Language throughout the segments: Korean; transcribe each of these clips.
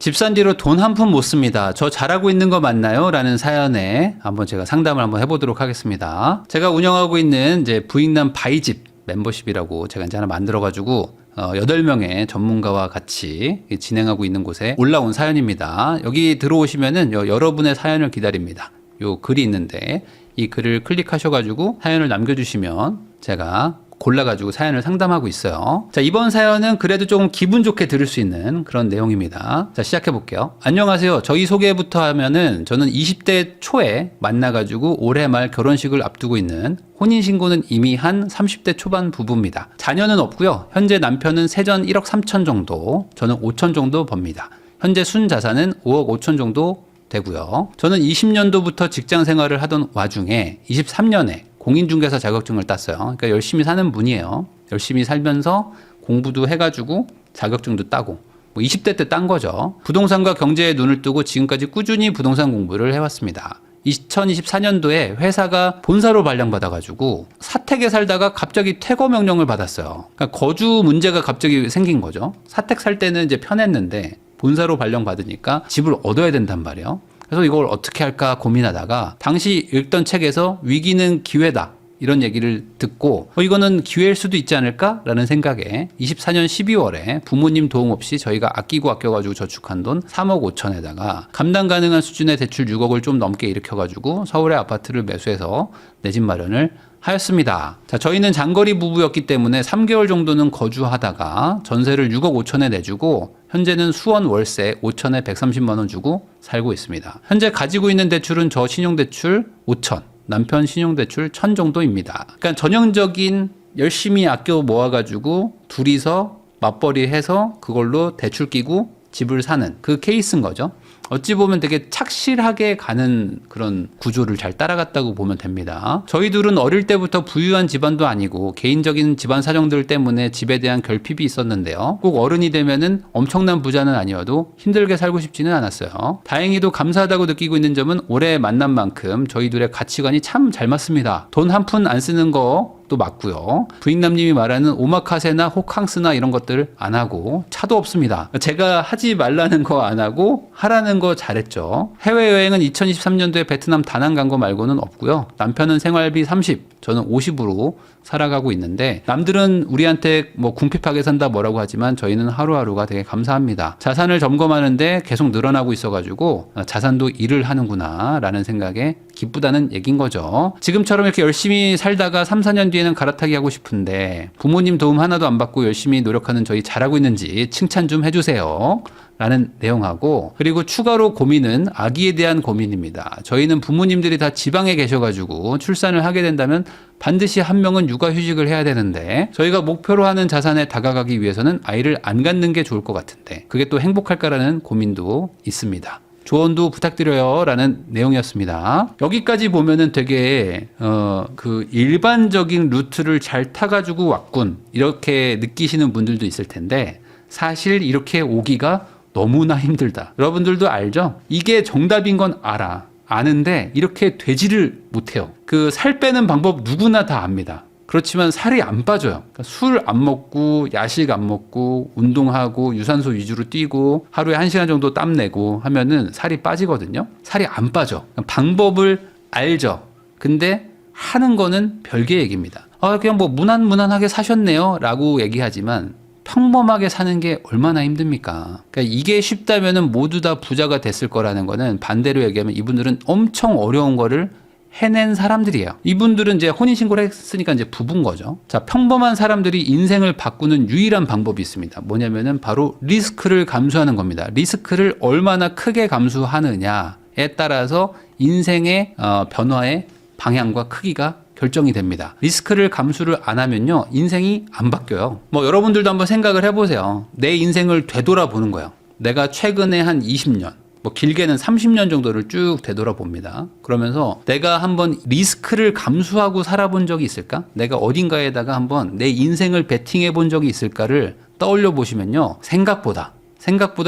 집 산 뒤로 돈 한 푼 못 씁니다. 저 잘하고 있는 거 맞나요? 라는 사연에 한번 제가 상담을 한번 해보도록 하겠습니다. 제가 운영하고 있는 이제 부익남 바이집 멤버십이라고 제가 이제 하나 만들어가지고 8명의 전문가와 같이 진행하고 있는 곳에 올라온 사연입니다. 여기 들어오시면은 여러분의 사연을 기다립니다. 요 글이 있는데 이 글을 클릭하셔가지고 사연을 남겨주시면 제가 골라가지고 사연을 상담하고 있어요. 자, 이번 사연은 그래도 조금 기분 좋게 들을 수 있는 그런 내용입니다. 자, 시작해 볼게요. 안녕하세요. 저희 소개부터 하면은 저는 20대 초에 만나가지고 올해 말 결혼식을 앞두고 있는 혼인신고는 이미 한 30대 초반 부부입니다. 자녀는 없고요. 현재 남편은 세전 1억 3천 정도, 저는 5천 정도 법니다. 현재 순자산은 5억 5천 정도 되고요. 저는 20년도부터 직장 생활을 하던 와중에 23년에 공인중개사 자격증을 땄어요. 그러니까 열심히 사는 분이에요. 열심히 살면서 공부도 해가지고 자격증도 따고 뭐 20대 때 딴 거죠. 부동산과 경제에 눈을 뜨고 지금까지 꾸준히 부동산 공부를 해왔습니다. 2024년도에 회사가 본사로 발령받아가지고 사택에 살다가 갑자기 퇴거 명령을 받았어요. 그러니까 거주 문제가 갑자기 생긴 거죠. 사택 살 때는 이제 편했는데 본사로 발령받으니까 집을 얻어야 된단 말이에요. 그래서 이걸 어떻게 할까 고민하다가 당시 읽던 책에서 위기는 기회다 이런 얘기를 듣고 이거는 기회일 수도 있지 않을까 라는 생각에 24년 12월에 부모님 도움 없이 저희가 아껴가지고 저축한 돈 3억 5천에다가 감당 가능한 수준의 대출 6억을 좀 넘게 일으켜가지고 서울의 아파트를 매수해서 내 집 마련을 하였습니다. 자, 저희는 장거리 부부였기 때문에 3개월 정도는 거주하다가 전세를 6억 5천에 내주고 현재는 수원 월세 5천에 130만 원 주고 살고 있습니다. 현재 가지고 있는 대출은 저 신용대출 5천, 남편 신용대출 1천 정도입니다. 그러니까 전형적인 열심히 아껴 모아가지고 둘이서 맞벌이 해서 그걸로 대출 끼고 집을 사는 그 케이스인 거죠. 어찌 보면 되게 착실하게 가는 그런 구조를 잘 따라갔다고 보면 됩니다. 저희 둘은 어릴 때부터 부유한 집안도 아니고 개인적인 집안 사정들 때문에 집에 대한 결핍이 있었는데요. 꼭 어른이 되면은 엄청난 부자는 아니어도 힘들게 살고 싶지는 않았어요. 다행히도 감사하다고 느끼고 있는 점은 올해 만난 만큼 저희 둘의 가치관이 참 잘 맞습니다. 돈 한 푼 안 쓰는 거 또 맞고요. 부익남님이 말하는 오마카세나 호캉스나 이런 것들 안 하고 차도 없습니다. 제가 하지 말라는 거 안 하고 하라는 거 잘했죠. 해외여행은 2023년도에 베트남 다낭 간 거 말고는 없고요. 남편은 생활비 30, 저는 50으로 살아가고 있는데 남들은 우리한테 뭐 궁핍하게 산다 뭐라고 하지만 저희는 하루하루가 되게 감사합니다. 자산을 점검하는데 계속 늘어나고 있어가지고 자산도 일을 하는구나 라는 생각에 기쁘다는 얘기인 거죠. 지금처럼 이렇게 열심히 살다가 3, 4년 뒤에는 갈아타기 하고 싶은데 부모님 도움 하나도 안 받고 열심히 노력하는 저희 잘하고 있는지 칭찬 좀 해주세요. 라는 내용하고 그리고 추가로 고민은 아기에 대한 고민입니다. 저희는 부모님들이 다 지방에 계셔가지고 출산을 하게 된다면 반드시 한 명은 육아휴직을 해야 되는데 저희가 목표로 하는 자산에 다가가기 위해서는 아이를 안 갖는 게 좋을 것 같은데 그게 또 행복할까라는 고민도 있습니다. 조언도 부탁드려요 라는 내용이었습니다. 여기까지 보면은 되게 그 일반적인 루트를 잘 타가지고 왔군 이렇게 느끼시는 분들도 있을 텐데 사실 이렇게 오기가 너무나 힘들다. 여러분들도 알죠? 이게 정답인 건 아는데 이렇게 되지를 못해요. 그 살 빼는 방법 누구나 다 압니다. 그렇지만 살이 안 빠져요. 그러니까 술 안 먹고 야식 안 먹고 운동하고 유산소 위주로 뛰고 하루에 1시간 정도 땀 내고 하면은 살이 빠지거든요. 살이 안 빠져. 방법을 알죠. 근데 하는 거는 별개 얘기입니다. 그냥 뭐 무난하게 사셨네요 라고 얘기하지만 평범하게 사는 게 얼마나 힘듭니까? 그러니까 이게 쉽다면은 모두 다 부자가 됐을 거라는 거는 반대로 얘기하면 이분들은 엄청 어려운 거를 해낸 사람들이에요. 이분들은 이제 혼인신고를 했으니까 이제 부부인 거죠. 자, 평범한 사람들이 인생을 바꾸는 유일한 방법이 있습니다. 뭐냐면은 바로 리스크를 감수하는 겁니다. 리스크를 얼마나 크게 감수하느냐에 따라서 인생의 변화의 방향과 크기가 결정이 됩니다. 리스크를 감수를 안 하면요 인생이 안 바뀌어요. 뭐 여러분들도 한번 생각을 해보세요. 내 인생을 되돌아보는 거예요. 내가 최근에 한 20년 뭐 길게는 30년 정도를 쭉 되돌아봅니다. 그러면서 내가 한번 리스크를 감수하고 살아본 적이 있을까? 내가 어딘가에다가 한번 내 인생을 베팅해 본 적이 있을까를 떠올려 보시면요 생각보다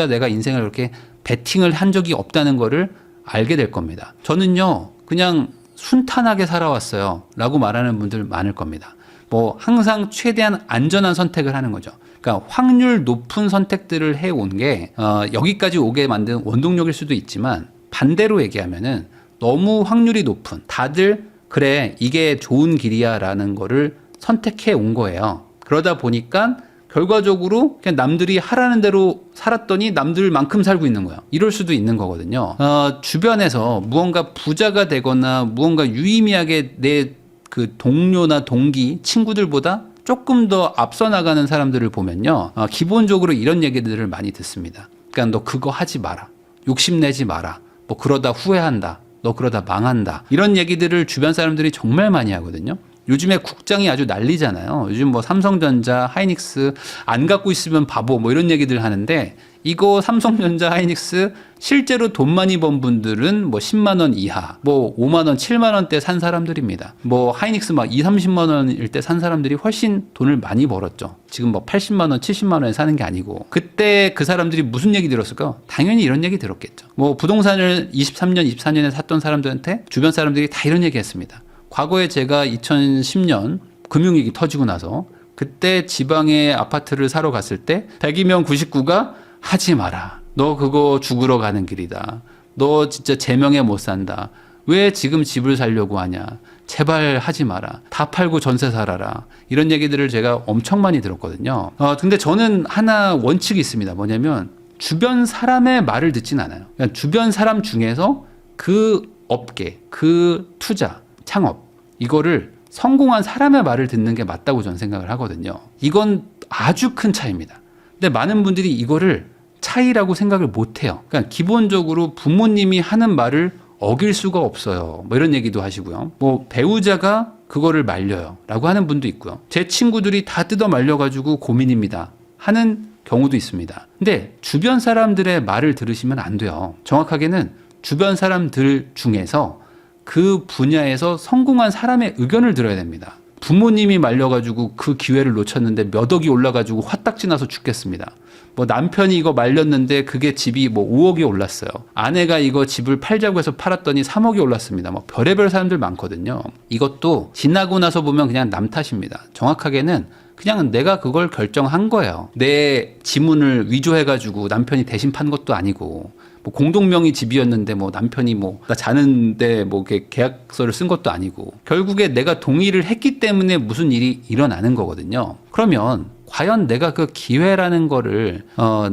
내가 인생을 그렇게 베팅을 한 적이 없다는 거를 알게 될 겁니다. 저는요 그냥 순탄하게 살아왔어요 라고 말하는 분들 많을 겁니다. 뭐 항상 최대한 안전한 선택을 하는 거죠. 그러니까 확률 높은 선택들을 해온 게 여기까지 오게 만든 원동력일 수도 있지만 반대로 얘기하면은 너무 확률이 높은 다들 그래 이게 좋은 길이야 라는 거를 선택해 온 거예요. 그러다 보니까 결과적으로 그냥 남들이 하라는 대로 살았더니 남들만큼 살고 있는 거야. 이럴 수도 있는 거거든요. 주변에서 무언가 부자가 되거나 무언가 유의미하게 내 그 동료나 동기, 친구들보다 조금 더 앞서 나가는 사람들을 보면요. 기본적으로 이런 얘기들을 많이 듣습니다. 그러니까 너 그거 하지 마라. 욕심내지 마라. 뭐 그러다 후회한다. 너 그러다 망한다. 이런 얘기들을 주변 사람들이 정말 많이 하거든요. 요즘에 국장이 아주 난리잖아요. 요즘 뭐 삼성전자, 하이닉스 안 갖고 있으면 바보 뭐 이런 얘기들 하는데 이거 삼성전자, 하이닉스 실제로 돈 많이 번 분들은 뭐 10만 원 이하, 뭐 5만 원, 7만 원대 산 사람들입니다. 뭐 하이닉스 막 2, 30만 원일 때 산 사람들이 훨씬 돈을 많이 벌었죠. 지금 뭐 80만 원, 70만 원에 사는 게 아니고 그때 그 사람들이 무슨 얘기 들었을까요? 당연히 이런 얘기 들었겠죠. 뭐 부동산을 23년, 24년에 샀던 사람들한테 주변 사람들이 다 이런 얘기 했습니다. 과거에 제가 2010년 금융위기 터지고 나서 그때 지방에 아파트를 사러 갔을 때 100이면 99가 하지 마라. 너 그거 죽으러 가는 길이다. 너 진짜 제명에 못 산다. 왜 지금 집을 사려고 하냐. 제발 하지 마라. 다 팔고 전세 살아라. 이런 얘기들을 제가 엄청 많이 들었거든요. 근데 저는 하나 원칙이 있습니다. 뭐냐면 주변 사람의 말을 듣진 않아요. 그러니까 주변 사람 중에서 그 업계, 그 투자, 창업 이거를 성공한 사람의 말을 듣는 게 맞다고 저는 생각을 하거든요. 이건 아주 큰 차이입니다. 근데 많은 분들이 이거를 차이라고 생각을 못 해요. 그러니까 기본적으로 부모님이 하는 말을 어길 수가 없어요. 뭐 이런 얘기도 하시고요. 뭐 배우자가 그거를 말려요. 라고 하는 분도 있고요. 제 친구들이 다 뜯어 말려가지고 고민입니다. 하는 경우도 있습니다. 근데 주변 사람들의 말을 들으시면 안 돼요. 정확하게는 주변 사람들 중에서 그 분야에서 성공한 사람의 의견을 들어야 됩니다. 부모님이 말려가지고 그 기회를 놓쳤는데 몇 억이 올라가지고 화딱지 나서 죽겠습니다. 뭐 남편이 이거 말렸는데 그게 집이 뭐 5억이 올랐어요. 아내가 이거 집을 팔자고 해서 팔았더니 3억이 올랐습니다. 뭐 별의별 사람들 많거든요. 이것도 지나고 나서 보면 그냥 남 탓입니다. 정확하게는 그냥 내가 그걸 결정한 거예요. 내 지문을 위조해가지고 남편이 대신 판 것도 아니고 뭐 공동명의 집이었는데 뭐 남편이 뭐 나 자는데 뭐 계약서를 쓴 것도 아니고 결국에 내가 동의를 했기 때문에 무슨 일이 일어나는 거거든요. 그러면 과연 내가 그 기회라는 거를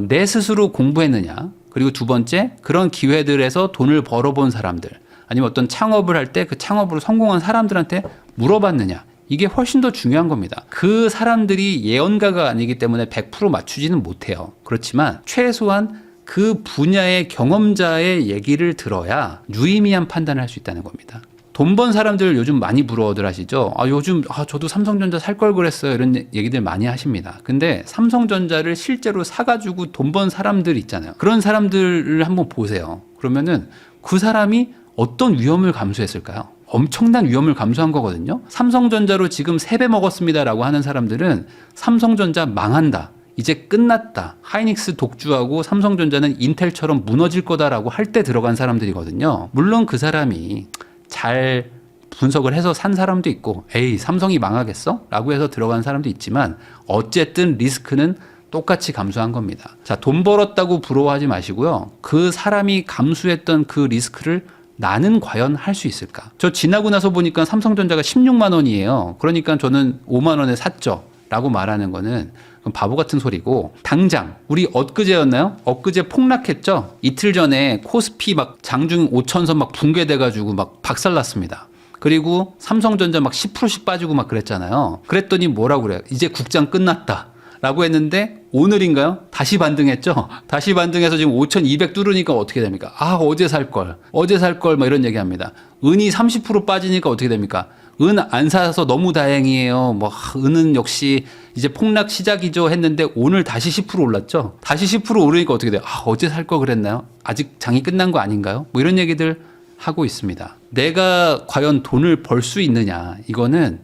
내 스스로 공부했느냐? 그리고 두 번째 그런 기회들에서 돈을 벌어본 사람들 아니면 어떤 창업을 할 때 그 창업으로 성공한 사람들한테 물어봤느냐? 이게 훨씬 더 중요한 겁니다. 그 사람들이 예언가가 아니기 때문에 100% 맞추지는 못해요. 그렇지만 최소한 그 분야의 경험자의 얘기를 들어야 유의미한 판단을 할 수 있다는 겁니다. 돈 번 사람들 요즘 많이 부러워들 하시죠. 요즘 저도 삼성전자 살 걸 그랬어요. 이런 얘기들 많이 하십니다. 근데 삼성전자를 실제로 사가지고 돈 번 사람들 있잖아요. 그런 사람들을 한번 보세요. 그러면은 그 사람이 어떤 위험을 감수했을까요? 엄청난 위험을 감수한 거거든요. 삼성전자로 지금 3배 먹었습니다라고 하는 사람들은 삼성전자 망한다. 이제 끝났다. 하이닉스 독주하고 삼성전자는 인텔처럼 무너질 거다라고 할 때 들어간 사람들이거든요. 물론 그 사람이 잘 분석을 해서 산 사람도 있고 에이 삼성이 망하겠어? 라고 해서 들어간 사람도 있지만 어쨌든 리스크는 똑같이 감수한 겁니다. 자, 돈 벌었다고 부러워하지 마시고요. 그 사람이 감수했던 그 리스크를 나는 과연 할 수 있을까? 저 지나고 나서 보니까 삼성전자가 16만 원이에요. 그러니까 저는 5만 원에 샀죠. 라고 말하는 거는 바보 같은 소리고 당장 우리 엊그제였나요? 엊그제 폭락했죠? 이틀 전에 코스피 막 장중 5천선 막 붕괴돼가지고 막 박살났습니다. 그리고 삼성전자 막 10%씩 빠지고 막 그랬잖아요. 그랬더니 뭐라고 그래요? 이제 국장 끝났다. 라고 했는데 오늘인가요? 다시 반등했죠? 다시 반등해서 지금 5,200 뚫으니까 어떻게 됩니까? 어제 살 걸 막 이런 얘기 합니다. 은이 30% 빠지니까 어떻게 됩니까? 은 안 사서 너무 다행이에요. 뭐 은은 역시 이제 폭락 시작이죠 했는데 오늘 다시 10% 올랐죠? 다시 10% 오르니까 어떻게 돼요? 어제 살 걸 그랬나요? 아직 장이 끝난 거 아닌가요? 뭐 이런 얘기들 하고 있습니다. 내가 과연 돈을 벌 수 있느냐? 이거는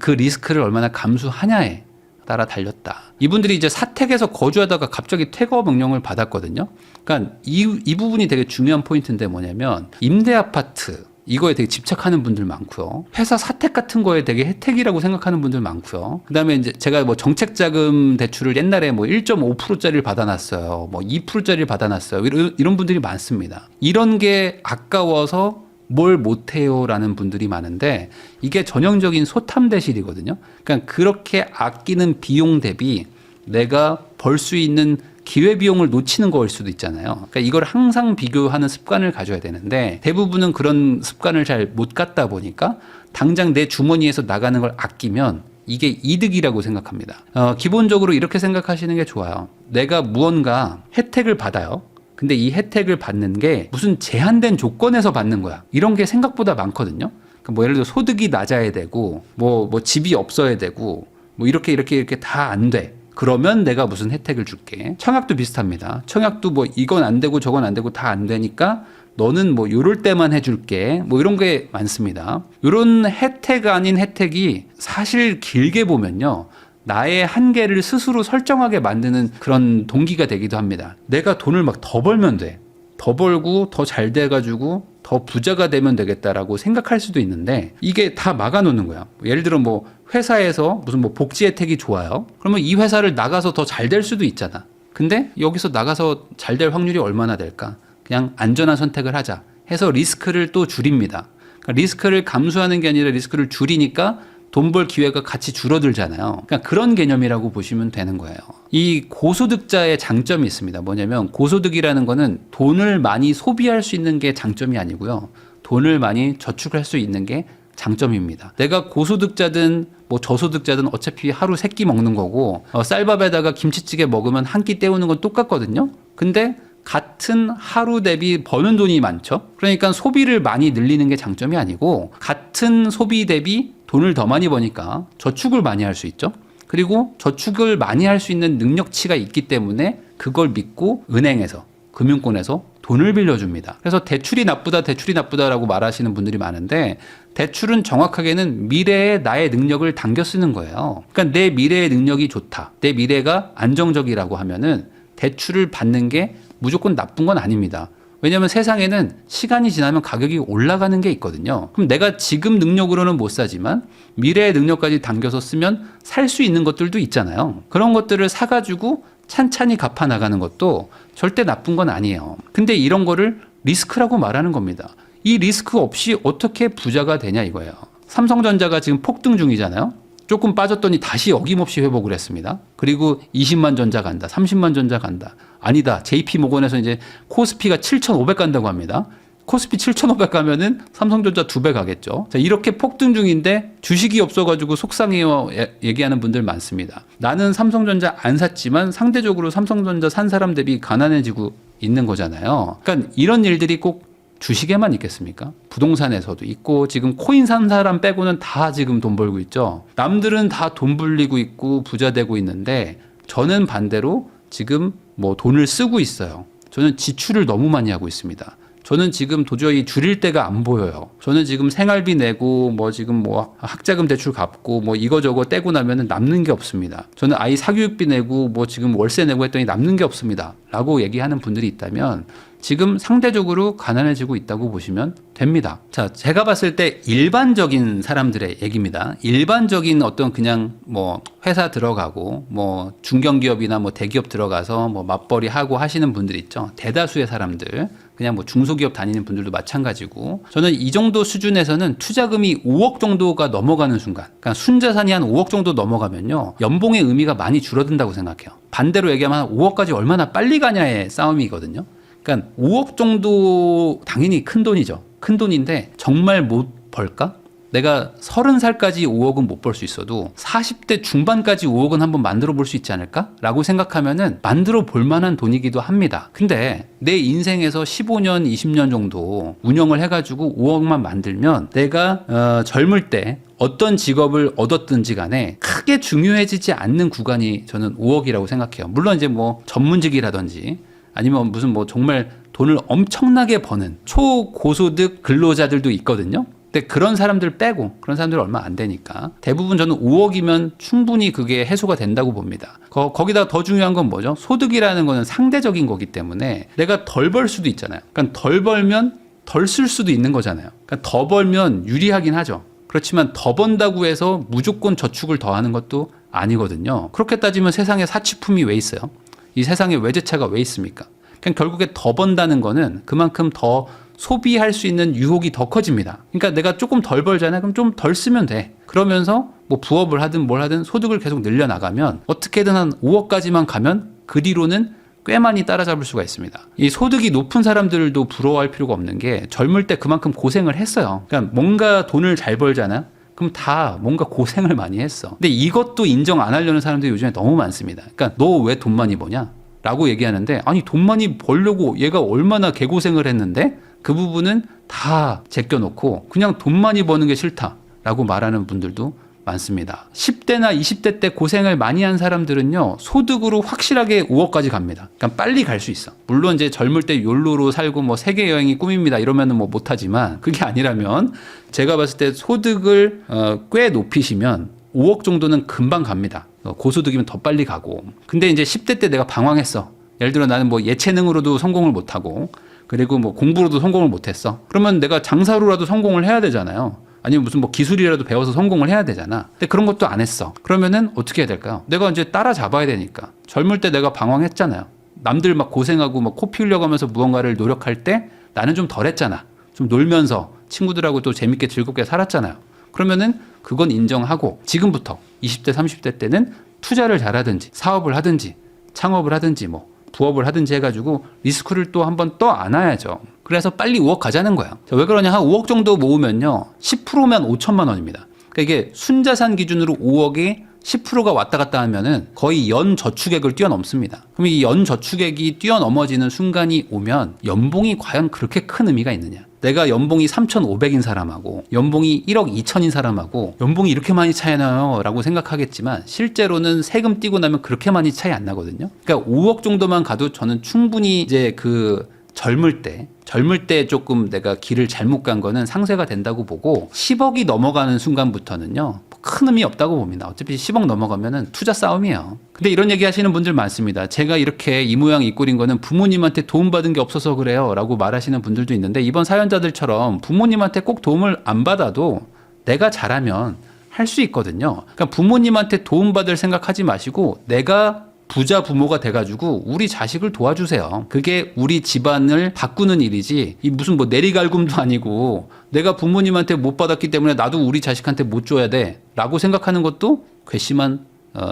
그 리스크를 얼마나 감수하냐에 따라 달렸다. 이분들이 이제 사택에서 거주하다가 갑자기 퇴거 명령을 받았거든요. 그러니까 이 부분이 되게 중요한 포인트인데 뭐냐면 임대 아파트 이거에 되게 집착하는 분들 많고요. 회사 사택 같은 거에 되게 혜택이라고 생각하는 분들 많고요. 그다음에 이제 제가 뭐 정책자금 대출을 옛날에 뭐 1.5%짜리를 받아놨어요. 뭐 2%짜리를 받아놨어요. 이런 분들이 많습니다. 이런 게 아까워서 뭘 못해요라는 분들이 많은데 이게 전형적인 소탐대실이거든요. 그러니까 그렇게 아끼는 비용 대비 내가 벌 수 있는 기회비용을 놓치는 거일 수도 있잖아요. 그러니까 이걸 항상 비교하는 습관을 가져야 되는데 대부분은 그런 습관을 잘 못 갖다 보니까 당장 내 주머니에서 나가는 걸 아끼면 이게 이득이라고 생각합니다. 기본적으로 이렇게 생각하시는 게 좋아요. 내가 무언가 혜택을 받아요. 근데 이 혜택을 받는 게 무슨 제한된 조건에서 받는 거야. 이런 게 생각보다 많거든요. 그러니까 뭐 예를 들어 소득이 낮아야 되고 뭐 집이 없어야 되고 뭐 이렇게 다 안 돼. 그러면 내가 무슨 혜택을 줄게. 청약도 비슷합니다. 청약도 뭐 이건 안 되고 저건 안 되고 다 안 되니까 너는 뭐 요럴 때만 해줄게. 뭐 이런 게 많습니다. 이런 혜택 아닌 혜택이 사실 길게 보면요. 나의 한계를 스스로 설정하게 만드는 그런 동기가 되기도 합니다. 내가 돈을 막 더 벌면 돼. 더 벌고 더 잘 돼가지고 더 부자가 되면 되겠다라고 생각할 수도 있는데 이게 다 막아놓는 거야. 예를 들어 뭐 회사에서 무슨 뭐 복지 혜택이 좋아요. 그러면 이 회사를 나가서 더 잘 될 수도 있잖아. 근데 여기서 나가서 잘 될 확률이 얼마나 될까? 그냥 안전한 선택을 하자 해서 리스크를 또 줄입니다. 그러니까 리스크를 감수하는 게 아니라 리스크를 줄이니까 돈 벌 기회가 같이 줄어들잖아요. 그러니까 그런 개념이라고 보시면 되는 거예요. 이 고소득자의 장점이 있습니다. 뭐냐면 고소득이라는 거는 돈을 많이 소비할 수 있는 게 장점이 아니고요. 돈을 많이 저축할 수 있는 게 장점입니다. 내가 고소득자든 뭐 저소득자든 어차피 하루 3끼 먹는 거고 쌀밥에다가 김치찌개 먹으면 한 끼 때우는 건 똑같거든요. 근데 같은 하루 대비 버는 돈이 많죠. 그러니까 소비를 많이 늘리는 게 장점이 아니고 같은 소비 대비 돈을 더 많이 버니까 저축을 많이 할 수 있죠. 그리고 저축을 많이 할 수 있는 능력치가 있기 때문에 그걸 믿고 은행에서 금융권에서 돈을 빌려줍니다. 그래서 대출이 나쁘다라고 말하시는 분들이 많은데 대출은 정확하게는 미래의 나의 능력을 당겨 쓰는 거예요. 그러니까 내 미래의 능력이 좋다. 내 미래가 안정적이라고 하면은 대출을 받는 게 무조건 나쁜 건 아닙니다. 왜냐하면 세상에는 시간이 지나면 가격이 올라가는 게 있거든요. 그럼 내가 지금 능력으로는 못 사지만 미래의 능력까지 당겨서 쓰면 살 수 있는 것들도 있잖아요. 그런 것들을 사가지고 찬찬히 갚아 나가는 것도 절대 나쁜 건 아니에요. 근데 이런 거를 리스크라고 말하는 겁니다. 이 리스크 없이 어떻게 부자가 되냐 이거예요. 삼성전자가 지금 폭등 중이잖아요. 조금 빠졌더니 다시 어김없이 회복을 했습니다. 그리고 20만 전자 간다. 30만 전자 간다. 아니다. JP모건에서 이제 코스피가 7,500 간다고 합니다. 코스피 7,500 가면은 삼성전자 2배 가겠죠. 자, 이렇게 폭등 중인데 주식이 없어가지고 속상해요 얘기하는 분들 많습니다. 나는 삼성전자 안 샀지만 상대적으로 삼성전자 산 사람 대비 가난해지고 있는 거잖아요. 그러니까 이런 일들이 꼭 주식에만 있겠습니까? 부동산에서도 있고 지금 코인 산 사람 빼고는 다 지금 돈 벌고 있죠. 남들은 다 돈 불리고 있고 부자 되고 있는데 저는 반대로 지금 뭐 돈을 쓰고 있어요. 저는 지출을 너무 많이 하고 있습니다. 저는 지금 도저히 줄일 데가 안 보여요. 저는 지금 생활비 내고 뭐 지금 뭐 학자금 대출 갚고 뭐 이거저거 떼고 나면은 남는 게 없습니다. 저는 아이 사교육비 내고 뭐 지금 월세 내고 했더니 남는 게 없습니다. 라고 얘기하는 분들이 있다면 지금 상대적으로 가난해지고 있다고 보시면 됩니다. 자, 제가 봤을 때 일반적인 사람들의 얘기입니다. 일반적인 어떤 그냥 뭐 회사 들어가고 뭐 중견기업이나 뭐 대기업 들어가서 뭐 맞벌이 하고 하시는 분들 있죠. 대다수의 사람들, 그냥 뭐 중소기업 다니는 분들도 마찬가지고 저는 이 정도 수준에서는 투자금이 5억 정도가 넘어가는 순간, 그러니까 순자산이 한 5억 정도 넘어가면요. 연봉의 의미가 많이 줄어든다고 생각해요. 반대로 얘기하면 한 5억까지 얼마나 빨리 가냐의 싸움이거든요. 그러니까 5억 정도 당연히 큰 돈이죠. 큰 돈인데 정말 못 벌까? 내가 30살까지 5억은 못 벌 수 있어도 40대 중반까지 5억은 한번 만들어 볼 수 있지 않을까? 라고 생각하면은 만들어 볼 만한 돈이기도 합니다. 근데 내 인생에서 15년, 20년 정도 운영을 해가지고 5억만 만들면 내가 젊을 때 어떤 직업을 얻었든지 간에 크게 중요해지지 않는 구간이 저는 5억이라고 생각해요. 물론 이제 뭐 전문직이라든지 아니면 무슨 뭐 정말 돈을 엄청나게 버는 초고소득 근로자들도 있거든요. 근데 그런 사람들 빼고 그런 사람들 얼마 안 되니까 대부분 저는 5억이면 충분히 그게 해소가 된다고 봅니다. 거기다 더 중요한 건 뭐죠? 소득이라는 거는 상대적인 거기 때문에 내가 덜 벌 수도 있잖아요. 그러니까 덜 벌면 덜 쓸 수도 있는 거잖아요. 그러니까 더 벌면 유리하긴 하죠. 그렇지만 더 번다고 해서 무조건 저축을 더 하는 것도 아니거든요. 그렇게 따지면 세상에 사치품이 왜 있어요? 이 세상에 외제차가 왜 있습니까? 그냥 결국에 더 번다는 거는 그만큼 더 소비할 수 있는 유혹이 더 커집니다. 그러니까 내가 조금 덜 벌잖아요. 그럼 좀 덜 쓰면 돼. 그러면서 뭐 부업을 하든 뭘 하든 소득을 계속 늘려나가면 어떻게든 한 5억까지만 가면 그 뒤로는 꽤 많이 따라잡을 수가 있습니다. 이 소득이 높은 사람들도 부러워할 필요가 없는 게 젊을 때 그만큼 고생을 했어요. 그러니까 뭔가 돈을 잘 벌잖아요. 그럼 다 뭔가 고생을 많이 했어. 근데 이것도 인정 안 하려는 사람들이 요즘에 너무 많습니다. 그러니까 너 왜 돈 많이 버냐? 라고 얘기하는데 아니 돈 많이 벌려고 얘가 얼마나 개고생을 했는데 그 부분은 다 제껴놓고 그냥 돈 많이 버는 게 싫다라고 말하는 분들도 많습니다. 10대나 20대 때 고생을 많이 한 사람들은요 소득으로 확실하게 5억까지 갑니다. 그러니까 빨리 갈 수 있어. 물론 이제 젊을 때 욜로로 살고 뭐 세계 여행이 꿈입니다 이러면은 뭐 못하지만 그게 아니라면 제가 봤을 때 소득을 꽤 높이시면 5억 정도는 금방 갑니다. 고소득이면 더 빨리 가고. 근데 이제 10대 때 내가 방황했어. 예를 들어 나는 뭐 예체능으로도 성공을 못하고 그리고 뭐 공부로도 성공을 못했어. 그러면 내가 장사로라도 성공을 해야 되잖아요. 아니면 무슨 뭐 기술이라도 배워서 성공을 해야 되잖아. 근데 그런 것도 안 했어. 그러면은 어떻게 해야 될까요? 내가 이제 따라잡아야 되니까. 젊을 때 내가 방황했잖아요. 남들 막 고생하고 막 코 피우려고 하면서 무언가를 노력할 때 나는 좀 덜 했잖아. 좀 놀면서 친구들하고 또 재밌게 즐겁게 살았잖아요. 그러면은 그건 인정하고 지금부터 20대 30대 때는 투자를 잘하든지 사업을 하든지 창업을 하든지 뭐 부업을 하든지 해가지고 리스크를 또 한번 떠 안아야죠. 그래서 빨리 5억 가자는 거예요. 왜 그러냐? 한 5억 정도 모으면요 10%면 5천만 원입니다. 그러니까 이게 순자산 기준으로 5억에 10%가 왔다 갔다 하면은 거의 연 저축액을 뛰어넘습니다. 그럼 이 연 저축액이 뛰어넘어지는 순간이 오면 연봉이 과연 그렇게 큰 의미가 있느냐? 내가 연봉이 3,500인 사람하고 연봉이 1억 2천인 사람하고 연봉이 이렇게 많이 차이 나요? 라고 생각하겠지만 실제로는 세금 떼고 나면 그렇게 많이 차이 안 나거든요. 그러니까 5억 정도만 가도 저는 충분히 이제 그 젊을 때 조금 내가 길을 잘못 간 거는 상쇄가 된다고 보고 10억이 넘어가는 순간부터는요 큰 의미 없다고 봅니다. 어차피 10억 넘어가면은 투자 싸움이에요. 근데 이런 얘기 하시는 분들 많습니다. 제가 이렇게 이 모양 이 꼴인 거는 부모님한테 도움받은 게 없어서 그래요 라고 말하시는 분들도 있는데 이번 사연자들처럼 부모님한테 꼭 도움을 안 받아도 내가 잘하면 할 수 있거든요. 그러니까 부모님한테 도움받을 생각하지 마시고 내가 부자 부모가 돼가지고 우리 자식을 도와주세요. 그게 우리 집안을 바꾸는 일이지 이 무슨 뭐 내리갈굼도 아니고 내가 부모님한테 못 받았기 때문에 나도 우리 자식한테 못 줘야 돼 라고 생각하는 것도 괘씸한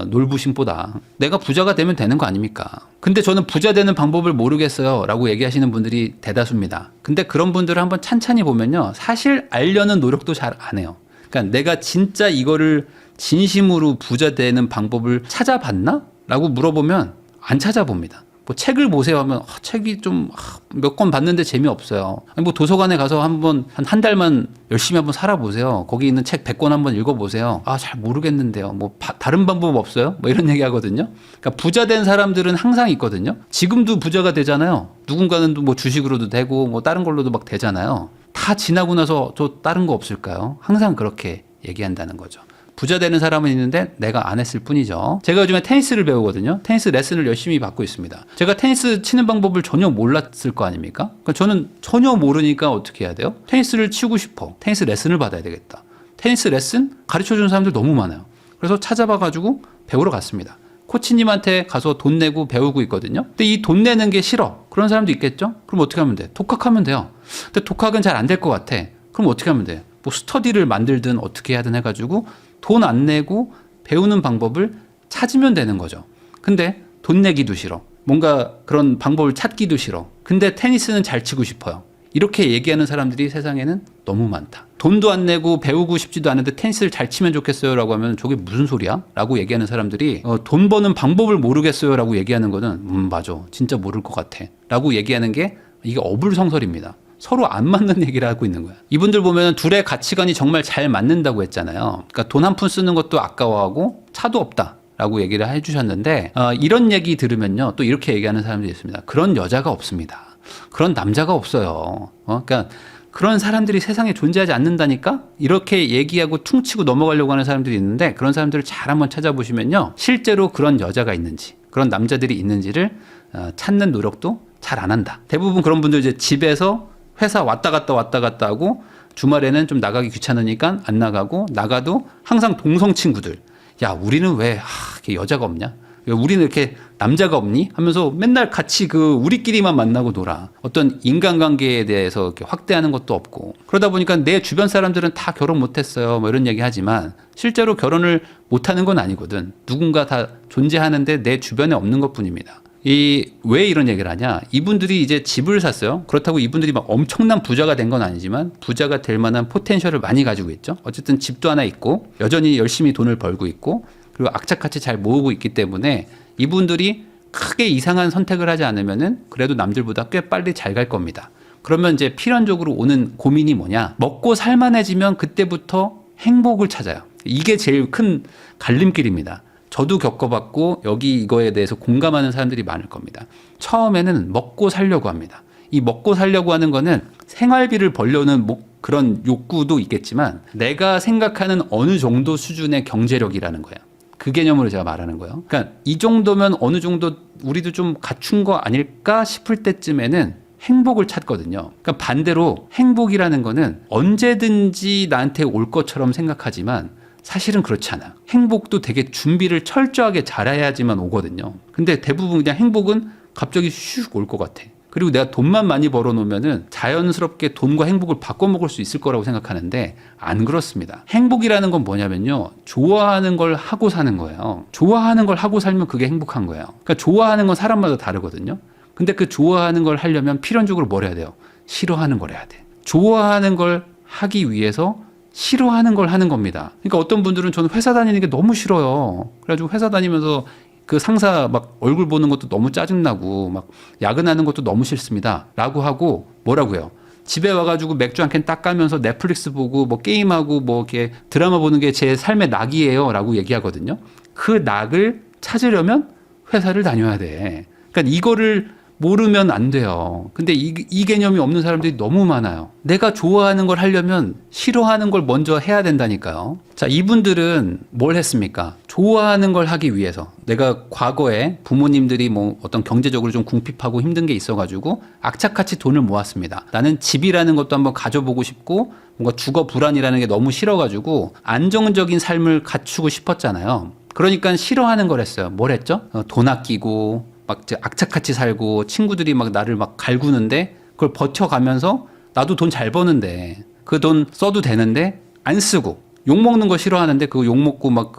놀부심보다 내가 부자가 되면 되는 거 아닙니까? 근데 저는 부자 되는 방법을 모르겠어요 라고 얘기하시는 분들이 대다수입니다. 근데 그런 분들을 한번 찬찬히 보면요 사실 알려는 노력도 잘 안 해요. 그러니까 내가 진짜 이거를 진심으로 부자 되는 방법을 찾아봤나? 라고 물어보면 안 찾아봅니다. 뭐 책을 보세요 하면 책이 좀 몇 권 봤는데 재미없어요. 아니 뭐 도서관에 가서 한 달만 열심히 한번 살아보세요. 거기 있는 책 100권 한번 읽어보세요. 잘 모르겠는데요. 뭐 다른 방법 없어요? 뭐 이런 얘기 하거든요. 그러니까 부자 된 사람들은 항상 있거든요. 지금도 부자가 되잖아요. 누군가는 뭐 주식으로도 되고 뭐 다른 걸로도 막 되잖아요. 다 지나고 나서 저 다른 거 없을까요? 항상 그렇게 얘기한다는 거죠. 부자 되는 사람은 있는데 내가 안 했을 뿐이죠. 제가 요즘에 테니스를 배우거든요. 테니스 레슨을 열심히 받고 있습니다. 제가 테니스 치는 방법을 전혀 몰랐을 거 아닙니까? 그러니까 저는 전혀 모르니까 어떻게 해야 돼요? 테니스를 치고 싶어. 테니스 레슨을 받아야 되겠다. 테니스 레슨 가르쳐주는 사람들 너무 많아요. 그래서 찾아봐가지고 배우러 갔습니다. 코치님한테 가서 돈 내고 배우고 있거든요. 근데 이 돈 내는 게 싫어. 그런 사람도 있겠죠? 그럼 어떻게 하면 돼? 독학하면 돼요. 근데 독학은 잘 안 될 것 같아. 그럼 어떻게 하면 돼? 뭐 스터디를 만들든 어떻게 해야든 해가지고 돈 안 내고 배우는 방법을 찾으면 되는 거죠. 근데 돈 내기도 싫어. 뭔가 그런 방법을 찾기도 싫어. 근데 테니스는 잘 치고 싶어요. 이렇게 얘기하는 사람들이 세상에는 너무 많다. 돈도 안 내고 배우고 싶지도 않은데 테니스를 잘 치면 좋겠어요 라고 하면 저게 무슨 소리야? 라고 얘기하는 사람들이 돈 버는 방법을 모르겠어요 라고 얘기하는 거는 맞아. 진짜 모를 것 같아. 라고 얘기하는 게 이게 어불성설입니다. 서로 안 맞는 얘기를 하고 있는 거야. 이분들 보면 둘의 가치관이 정말 잘 맞는다고 했잖아요. 그러니까 돈 한 푼 쓰는 것도 아까워하고 차도 없다 라고 얘기를 해주셨는데 이런 얘기 들으면요 또 이렇게 얘기하는 사람들이 있습니다. 그런 여자가 없습니다. 그런 남자가 없어요. 그러니까 그런 사람들이 세상에 존재하지 않는다니까? 이렇게 얘기하고 퉁치고 넘어가려고 하는 사람들이 있는데 그런 사람들을 잘 한번 찾아보시면요 실제로 그런 여자가 있는지 그런 남자들이 있는지를 찾는 노력도 잘 안 한다. 대부분 그런 분들 이제 집에서 회사 왔다 갔다 하고 주말에는 좀 나가기 귀찮으니까 안 나가고 나가도 항상 동성 친구들. 야, 우리는 왜 이렇게 여자가 없냐? 왜 우리는 이렇게 남자가 없니? 하면서 맨날 같이 우리끼리만 만나고 놀아. 어떤 인간관계에 대해서 이렇게 확대하는 것도 없고. 그러다 보니까 내 주변 사람들은 다 결혼 못했어요. 뭐 이런 얘기 하지만 실제로 결혼을 못하는 건 아니거든. 누군가 다 존재하는데 내 주변에 없는 것 뿐입니다. 왜 이런 얘기를 하냐? 이분들이 이제 집을 샀어요. 그렇다고 이분들이 막 엄청난 부자가 된 건 아니지만 부자가 될 만한 포텐셜을 많이 가지고 있죠. 어쨌든 집도 하나 있고 여전히 열심히 돈을 벌고 있고 그리고 악착같이 잘 모으고 있기 때문에 이분들이 크게 이상한 선택을 하지 않으면은 그래도 남들보다 꽤 빨리 잘 갈 겁니다. 그러면 이제 필연적으로 오는 고민이 뭐냐? 먹고 살만해지면 그때부터 행복을 찾아요. 이게 제일 큰 갈림길입니다. 저도 겪어봤고 여기 이거에 대해서 공감하는 사람들이 많을 겁니다. 처음에는 먹고 살려고 합니다. 이 먹고 살려고 하는 거는 생활비를 벌려는 그런 욕구도 있겠지만 내가 생각하는 어느 정도 수준의 경제력이라는 거예요. 그 개념으로 제가 말하는 거예요. 그러니까 이 정도면 어느 정도 우리도 좀 갖춘 거 아닐까 싶을 때쯤에는 행복을 찾거든요. 그러니까 반대로 행복이라는 거는 언제든지 나한테 올 것처럼 생각하지만 사실은 그렇지 않아. 행복도 되게 준비를 철저하게 잘해야지만 오거든요. 근데 대부분 그냥 행복은 갑자기 슉 올 것 같아. 그리고 내가 돈만 많이 벌어놓으면은 자연스럽게 돈과 행복을 바꿔먹을 수 있을 거라고 생각하는데 안 그렇습니다. 행복이라는 건 뭐냐면요. 좋아하는 걸 하고 사는 거예요. 좋아하는 걸 하고 살면 그게 행복한 거예요. 그러니까 좋아하는 건 사람마다 다르거든요. 근데 그 좋아하는 걸 하려면 필연적으로 뭘 해야 돼요? 싫어하는 걸 해야 돼. 좋아하는 걸 하기 위해서 싫어하는 걸 하는 겁니다. 그러니까 어떤 분들은 저는 회사 다니는 게 너무 싫어요. 그래가지고 회사 다니면서 그 상사 막 얼굴 보는 것도 너무 짜증나고 막 야근하는 것도 너무 싫습니다. 라고 하고 뭐라고요? 집에 와가지고 맥주 한 캔 딱 까면서 넷플릭스 보고 뭐 게임하고 뭐 이렇게 드라마 보는 게 제 삶의 낙이에요. 라고 얘기하거든요. 그 낙을 찾으려면 회사를 다녀야 돼. 그러니까 이거를 모르면 안 돼요. 근데 이 개념이 없는 사람들이 너무 많아요. 내가 좋아하는 걸 하려면 싫어하는 걸 먼저 해야 된다니까요. 자, 이분들은 뭘 했습니까? 좋아하는 걸 하기 위해서. 내가 과거에 부모님들이 뭐 어떤 경제적으로 좀 궁핍하고 힘든 게 있어가지고 악착같이 돈을 모았습니다. 나는 집이라는 것도 한번 가져보고 싶고 뭔가 주거 불안이라는 게 너무 싫어가지고 안정적인 삶을 갖추고 싶었잖아요. 그러니까 싫어하는 걸 했어요. 뭘 했죠? 돈 아끼고 막 악착같이 살고 친구들이 막 나를 막 갈구는데 그걸 버텨가면서 나도 돈 잘 버는데 그 돈 써도 되는데 안 쓰고 욕 먹는 거 싫어하는데 그 욕 먹고 막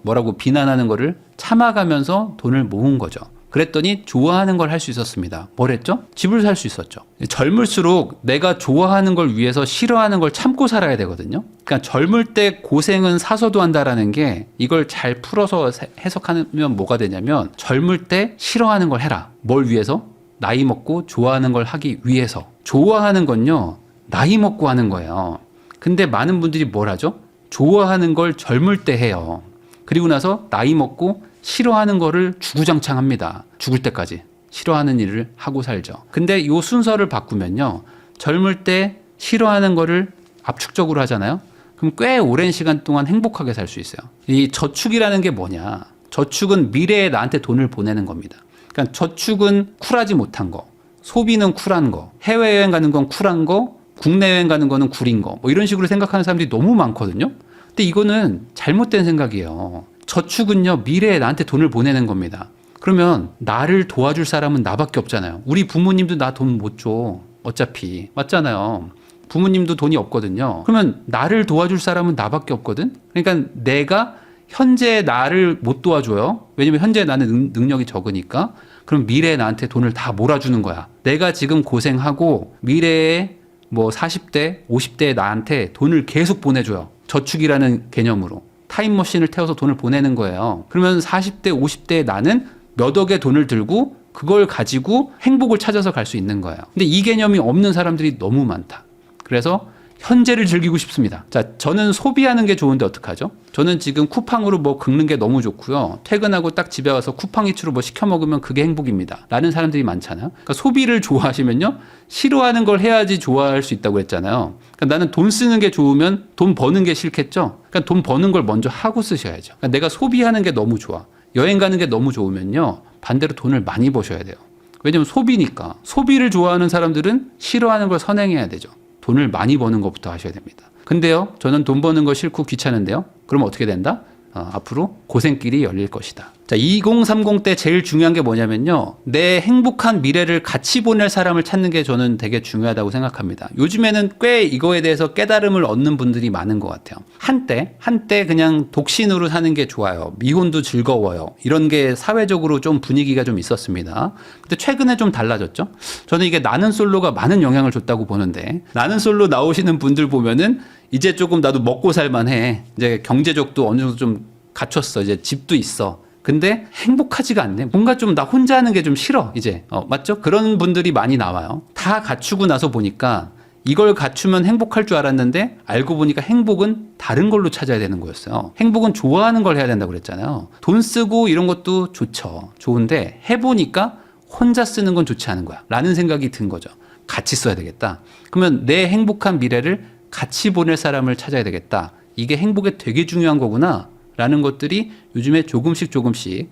뭐라고 비난하는 거를 참아가면서 돈을 모은 거죠. 그랬더니 좋아하는 걸 할 수 있었습니다. 뭘 했죠? 집을 살 수 있었죠. 젊을수록 내가 좋아하는 걸 위해서 싫어하는 걸 참고 살아야 되거든요. 그러니까 젊을 때 고생은 사서도 한다라는 게 이걸 잘 풀어서 해석하면 뭐가 되냐면 젊을 때 싫어하는 걸 해라. 뭘 위해서? 나이 먹고 좋아하는 걸 하기 위해서. 좋아하는 건요. 나이 먹고 하는 거예요. 근데 많은 분들이 뭘 하죠? 좋아하는 걸 젊을 때 해요. 그리고 나서 나이 먹고 싫어하는 거를 주구장창합니다. 죽을 때까지 싫어하는 일을 하고 살죠. 근데 이 순서를 바꾸면요. 젊을 때 싫어하는 거를 압축적으로 하잖아요. 그럼 꽤 오랜 시간 동안 행복하게 살 수 있어요. 이 저축이라는 게 뭐냐? 저축은 미래에 나한테 돈을 보내는 겁니다. 그러니까 저축은 쿨하지 못한 거, 소비는 쿨한 거, 해외여행 가는 건 쿨한 거, 국내 여행 가는 거는 구린 거, 뭐 이런 식으로 생각하는 사람들이 너무 많거든요. 근데 이거는 잘못된 생각이에요. 저축은요, 미래에 나한테 돈을 보내는 겁니다. 그러면 나를 도와줄 사람은 나밖에 없잖아요. 우리 부모님도 나 돈 못 줘. 어차피. 맞잖아요. 부모님도 돈이 없거든요. 그러면 나를 도와줄 사람은 나밖에 없거든? 그러니까 내가 현재 나를 못 도와줘요. 왜냐면 현재 나는 능력이 적으니까. 그럼 미래에 나한테 돈을 다 몰아주는 거야. 내가 지금 고생하고 미래에 뭐 40대, 50대에 나한테 돈을 계속 보내줘요. 저축이라는 개념으로. 타임머신을 태워서 돈을 보내는 거예요. 그러면 40대, 50대에 나는 몇 억의 돈을 들고 그걸 가지고 행복을 찾아서 갈 수 있는 거예요. 근데 이 개념이 없는 사람들이 너무 많다. 그래서 현재를 즐기고 싶습니다. 자, 저는 소비하는 게 좋은데 어떡하죠? 저는 지금 쿠팡으로 뭐 긁는 게 너무 좋고요. 퇴근하고 딱 집에 와서 쿠팡 이츠로 뭐 시켜 먹으면 그게 행복입니다. 라는 사람들이 많잖아요. 그러니까 소비를 좋아하시면요. 싫어하는 걸 해야지 좋아할 수 있다고 했잖아요. 그러니까 나는 돈 쓰는 게 좋으면 돈 버는 게 싫겠죠? 그러니까 돈 버는 걸 먼저 하고 쓰셔야죠. 그러니까 내가 소비하는 게 너무 좋아. 여행 가는 게 너무 좋으면요. 반대로 돈을 많이 버셔야 돼요. 왜냐면 소비니까. 소비를 좋아하는 사람들은 싫어하는 걸 선행해야 되죠. 돈을 많이 버는 것부터 하셔야 됩니다. 근데요, 저는 돈 버는 거 싫고 귀찮은데요. 그럼 어떻게 된다? 앞으로 고생길이 열릴 것이다. 자, 2030 때 제일 중요한 게 뭐냐면요. 내 행복한 미래를 같이 보낼 사람을 찾는 게 저는 되게 중요하다고 생각합니다. 요즘에는 꽤 이거에 대해서 깨달음을 얻는 분들이 많은 것 같아요. 한때 그냥 독신으로 사는 게 좋아요. 미혼도 즐거워요. 이런 게 사회적으로 좀 분위기가 좀 있었습니다. 근데 최근에 좀 달라졌죠. 저는 이게 나는 솔로가 많은 영향을 줬다고 보는데, 나는 솔로 나오시는 분들 보면은 이제 조금 나도 먹고 살만해. 이제 경제적도 어느 정도 좀 갖췄어. 이제 집도 있어. 근데 행복하지가 않네. 뭔가 좀 나 혼자 하는 게 좀 싫어. 이제 맞죠? 그런 분들이 많이 나와요. 다 갖추고 나서 보니까 이걸 갖추면 행복할 줄 알았는데 알고 보니까 행복은 다른 걸로 찾아야 되는 거였어요. 행복은 좋아하는 걸 해야 된다고 그랬잖아요. 돈 쓰고 이런 것도 좋죠. 좋은데 해보니까 혼자 쓰는 건 좋지 않은 거야 라는 생각이 든 거죠. 같이 써야 되겠다. 그러면 내 행복한 미래를 같이 보낼 사람을 찾아야 되겠다. 이게 행복에 되게 중요한 거구나 라는 것들이 요즘에 조금씩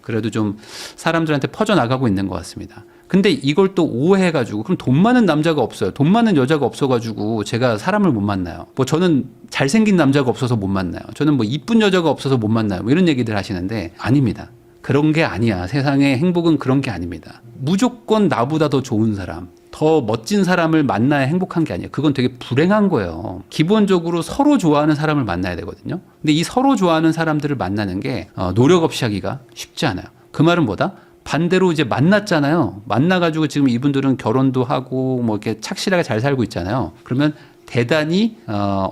그래도 좀 사람들한테 퍼져나가고 있는 것 같습니다. 근데 이걸 또 오해해가지고 그럼 돈 많은 남자가 없어요. 돈 많은 여자가 없어가지고 제가 사람을 못 만나요. 뭐 저는 잘생긴 남자가 없어서 못 만나요. 저는 뭐 이쁜 여자가 없어서 못 만나요. 뭐 이런 얘기들 하시는데 아닙니다. 그런 게 아니야. 세상의 행복은 그런 게 아닙니다. 무조건 나보다 더 좋은 사람, 더 멋진 사람을 만나야 행복한 게 아니에요. 그건 되게 불행한 거예요. 기본적으로 서로 좋아하는 사람을 만나야 되거든요. 근데 이 서로 좋아하는 사람들을 만나는 게 노력 없이 하기가 쉽지 않아요. 그 말은 뭐다? 반대로 이제 만났잖아요. 만나가지고 지금 이분들은 결혼도 하고 뭐 이렇게 착실하게 잘 살고 있잖아요. 그러면 대단히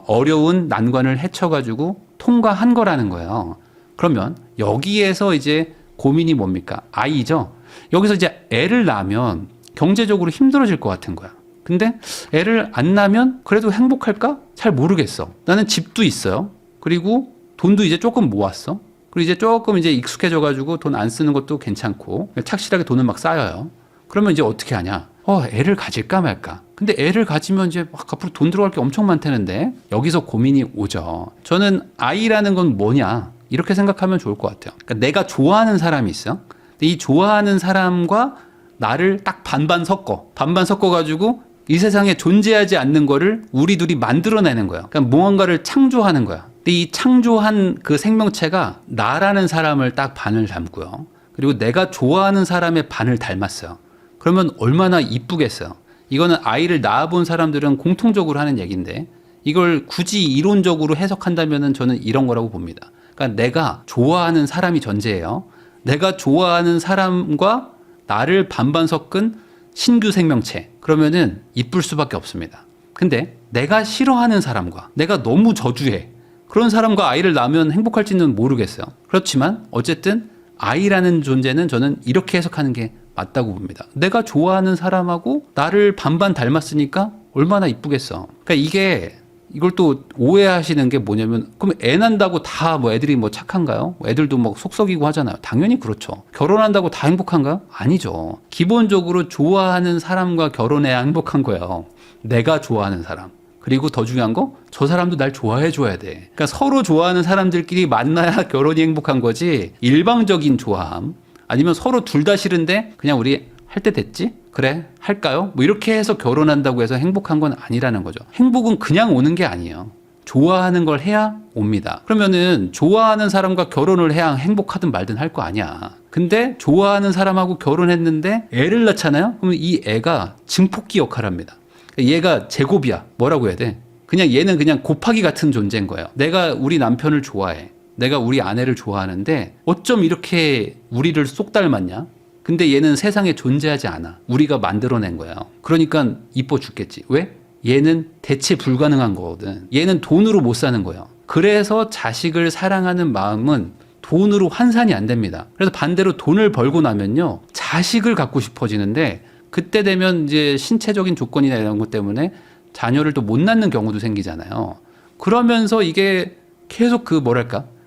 어려운 난관을 헤쳐가지고 통과한 거라는 거예요. 그러면 여기에서 이제 고민이 뭡니까? 아이죠. 여기서 이제 애를 낳으면 경제적으로 힘들어질 것 같은 거야. 근데 애를 안 낳으면 그래도 행복할까? 잘 모르겠어. 나는 집도 있어요. 그리고 돈도 이제 조금 모았어. 그리고 이제 조금 이제 익숙해져가지고 돈 안 쓰는 것도 괜찮고 착실하게 돈은 막 쌓여요. 그러면 이제 어떻게 하냐? 애를 가질까 말까? 근데 애를 가지면 이제 막 앞으로 돈 들어갈 게 엄청 많다는데 여기서 고민이 오죠. 저는 아이라는 건 뭐냐? 이렇게 생각하면 좋을 것 같아요. 그러니까 내가 좋아하는 사람이 있어. 근데 이 좋아하는 사람과 나를 딱 반반 섞어가지고 이 세상에 존재하지 않는 거를 우리 둘이 만들어내는 거야. 그러니까 무언가를 창조하는 거야. 근데 이 창조한 그 생명체가 나라는 사람을 딱 반을 닮고요. 그리고 내가 좋아하는 사람의 반을 닮았어요. 그러면 얼마나 이쁘겠어요. 이거는 아이를 낳아본 사람들은 공통적으로 하는 얘기인데 이걸 굳이 이론적으로 해석한다면 저는 이런 거라고 봅니다. 그러니까 내가 좋아하는 사람이 전제예요. 내가 좋아하는 사람과 나를 반반 섞은 신규 생명체. 그러면은 이쁠 수밖에 없습니다. 근데 내가 싫어하는 사람과 내가 너무 저주해. 그런 사람과 아이를 낳으면 행복할지는 모르겠어요. 그렇지만 어쨌든 아이라는 존재는 저는 이렇게 해석하는 게 맞다고 봅니다. 내가 좋아하는 사람하고 나를 반반 닮았으니까 얼마나 이쁘겠어. 그러니까 이걸 또 오해하시는 게 뭐냐면 그럼 애 난다고 다 뭐 애들이 뭐 착한가요? 애들도 뭐 속썩이고 하잖아요. 당연히 그렇죠. 결혼한다고 다 행복한가요? 아니죠. 기본적으로 좋아하는 사람과 결혼해야 행복한 거예요. 내가 좋아하는 사람. 그리고 더 중요한 거, 저 사람도 날 좋아해 줘야 돼. 그러니까 서로 좋아하는 사람들끼리 만나야 결혼이 행복한 거지. 일방적인 좋아함. 아니면 서로 둘 다 싫은데 그냥 우리 할 때 됐지? 그래 할까요? 뭐 이렇게 해서 결혼한다고 해서 행복한 건 아니라는 거죠. 행복은 그냥 오는 게 아니에요. 좋아하는 걸 해야 옵니다. 그러면은 좋아하는 사람과 결혼을 해야 행복하든 말든 할 거 아니야. 근데 좋아하는 사람하고 결혼했는데 애를 낳잖아요? 그러면 이 애가 증폭기 역할을 합니다. 얘가 제곱이야. 뭐라고 해야 돼? 얘는 그냥 곱하기 같은 존재인 거예요. 내가 우리 남편을 좋아해. 내가 우리 아내를 좋아하는데 어쩜 이렇게 우리를 쏙 닮았냐? 근데 얘는 세상에 존재하지 않아. 우리가 만들어낸 거예요. 그러니까 이뻐 죽겠지. 왜? 얘는 대체 불가능한 거거든. 얘는 돈으로 못 사는 거예요. 그래서 자식을 사랑하는 마음은 돈으로 환산이 안 됩니다. 그래서 반대로 돈을 벌고 나면요. 자식을 갖고 싶어지는데 그때 되면 이제 신체적인 조건이나 이런 것 때문에 자녀를 또 못 낳는 경우도 생기잖아요. 그러면서 이게 계속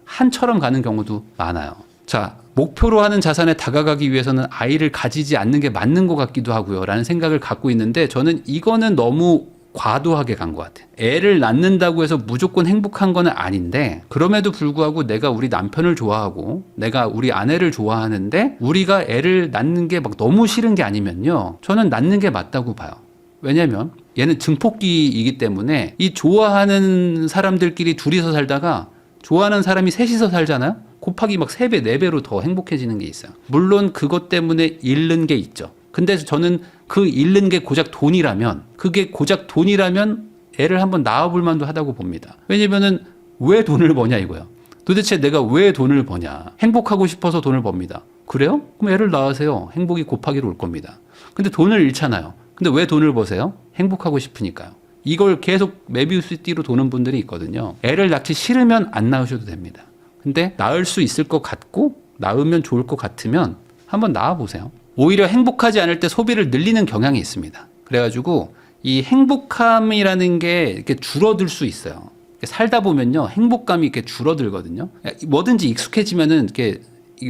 한처럼 가는 경우도 많아요. 자, 목표로 하는 자산에 다가가기 위해서는 아이를 가지지 않는 게 맞는 것 같기도 하고요. 라는 생각을 갖고 있는데 저는 이거는 너무 과도하게 간 것 같아. 애를 낳는다고 해서 무조건 행복한 건 아닌데 그럼에도 불구하고 내가 우리 남편을 좋아하고 내가 우리 아내를 좋아하는데 우리가 애를 낳는 게 막 너무 싫은 게 아니면요. 저는 낳는 게 맞다고 봐요. 왜냐면 얘는 증폭기이기 때문에 이 좋아하는 사람들끼리 둘이서 살다가 좋아하는 사람이 셋이서 살잖아요. 곱하기 막 3배, 4배로 더 행복해지는 게 있어요. 물론 그것 때문에 잃는 게 있죠. 근데 저는 그 잃는 게 고작 돈이라면 그게 고작 돈이라면 애를 한번 낳아볼 만도 하다고 봅니다. 왜냐면은 왜 돈을 버냐 이거야. 도대체 내가 왜 돈을 버냐. 행복하고 싶어서 돈을 법니다. 그래요? 그럼 애를 낳으세요. 행복이 곱하기로 올 겁니다. 근데 돈을 잃잖아요. 근데 왜 돈을 버세요? 행복하고 싶으니까요. 이걸 계속 메비우스 띠로 도는 분들이 있거든요. 애를 낳기 싫으면 안 낳으셔도 됩니다. 근데 낳을 수 있을 것 같고 낳으면 좋을 것 같으면 한번 낳아보세요. 오히려 행복하지 않을 때 소비를 늘리는 경향이 있습니다. 그래가지고 이 행복함이라는 게 이렇게 줄어들 수 있어요. 살다 보면요 행복감이 이렇게 줄어들거든요. 뭐든지 익숙해지면은 이렇게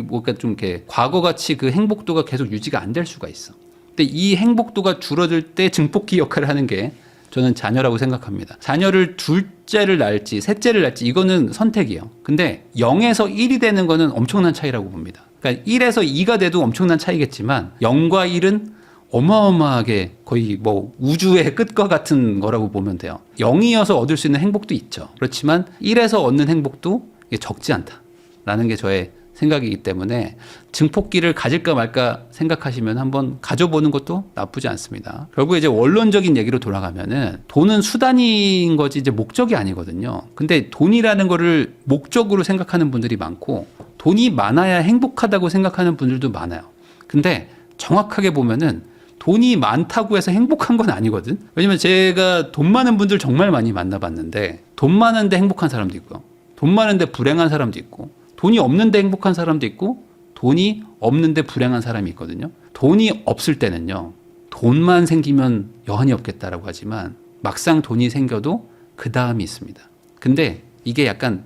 뭔가 좀 이렇게 과거같이 그 행복도가 계속 유지가 안 될 수가 있어. 근데 이 행복도가 줄어들 때 증폭기 역할을 하는 게 저는 자녀라고 생각합니다. 자녀를 둘째를 낳을지 셋째를 낳을지 이거는 선택이에요. 근데 0에서 1이 되는 거는 엄청난 차이라고 봅니다. 그러니까 1에서 2가 돼도 엄청난 차이겠지만 0과 1은 어마어마하게 거의 뭐 우주의 끝과 같은 거라고 보면 돼요. 0이어서 얻을 수 있는 행복도 있죠. 그렇지만 1에서 얻는 행복도 적지 않다라는 게 저의 생각이기 때문에 증폭기를 가질까 말까 생각하시면 한번 가져보는 것도 나쁘지 않습니다. 결국 이제 원론적인 얘기로 돌아가면은 돈은 수단인 거지 이제 목적이 아니거든요. 근데 돈이라는 거를 목적으로 생각하는 분들이 많고 돈이 많아야 행복하다고 생각하는 분들도 많아요. 근데 정확하게 보면은 돈이 많다고 해서 행복한 건 아니거든. 왜냐면 제가 돈 많은 분들 정말 많이 만나봤는데 돈 많은데 행복한 사람도 있고요. 돈 많은데 불행한 사람도 있고 돈이 없는데 행복한 사람도 있고 돈이 없는데 불행한 사람이 있거든요. 돈이 없을 때는요. 돈만 생기면 여한이 없겠다라고 하지만 막상 돈이 생겨도 그 다음이 있습니다. 근데 이게 약간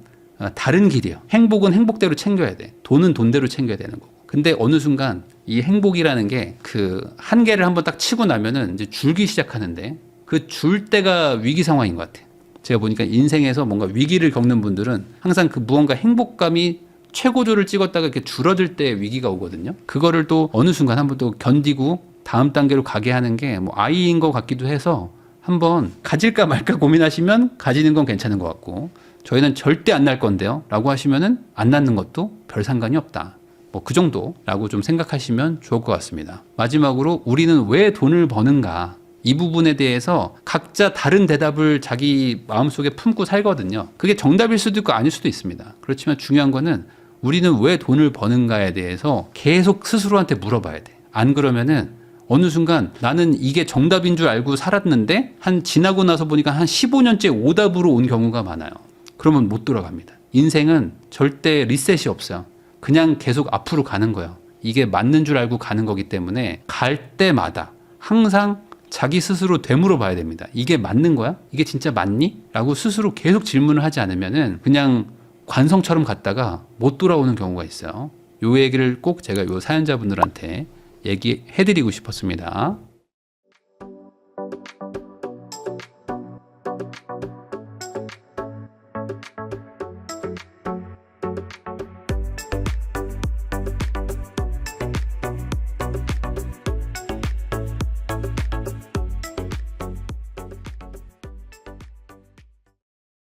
다른 길이에요. 행복은 행복대로 챙겨야 돼. 돈은 돈대로 챙겨야 되는 거고. 근데 어느 순간 이 행복이라는 게 그 한계를 한번 딱 치고 나면은 이제 줄기 시작하는데 그 줄 때가 위기 상황인 것 같아요. 제가 보니까 인생에서 뭔가 위기를 겪는 분들은 항상 그 무언가 행복감이 최고조를 찍었다가 이렇게 줄어들 때 위기가 오거든요. 그거를 또 어느 순간 한번 또 견디고 다음 단계로 가게 하는 게 뭐 아이인 것 같기도 해서 한번 가질까 말까 고민하시면 가지는 건 괜찮은 것 같고 저희는 절대 안 날 건데요 라고 하시면은 안 낳는 것도 별 상관이 없다. 뭐 그 정도라고 좀 생각하시면 좋을 것 같습니다. 마지막으로 우리는 왜 돈을 버는가? 이 부분에 대해서 각자 다른 대답을 자기 마음속에 품고 살거든요. 그게 정답일 수도 있고 아닐 수도 있습니다. 그렇지만 중요한 거는 우리는 왜 돈을 버는가에 대해서 계속 스스로한테 물어봐야 돼. 안 그러면은 어느 순간 나는 이게 정답인 줄 알고 살았는데 한 지나고 나서 보니까 한 15년째 오답으로 온 경우가 많아요. 그러면 못 돌아갑니다. 인생은 절대 리셋이 없어요. 그냥 계속 앞으로 가는 거예요. 이게 맞는 줄 알고 가는 거기 때문에 갈 때마다 항상 자기 스스로 되물어 봐야 됩니다. 이게 맞는 거야? 이게 진짜 맞니? 라고 스스로 계속 질문을 하지 않으면은 그냥 관성처럼 갔다가 못 돌아오는 경우가 있어요. 요 얘기를 꼭 제가 요 사연자분들한테 얘기해드리고 싶었습니다.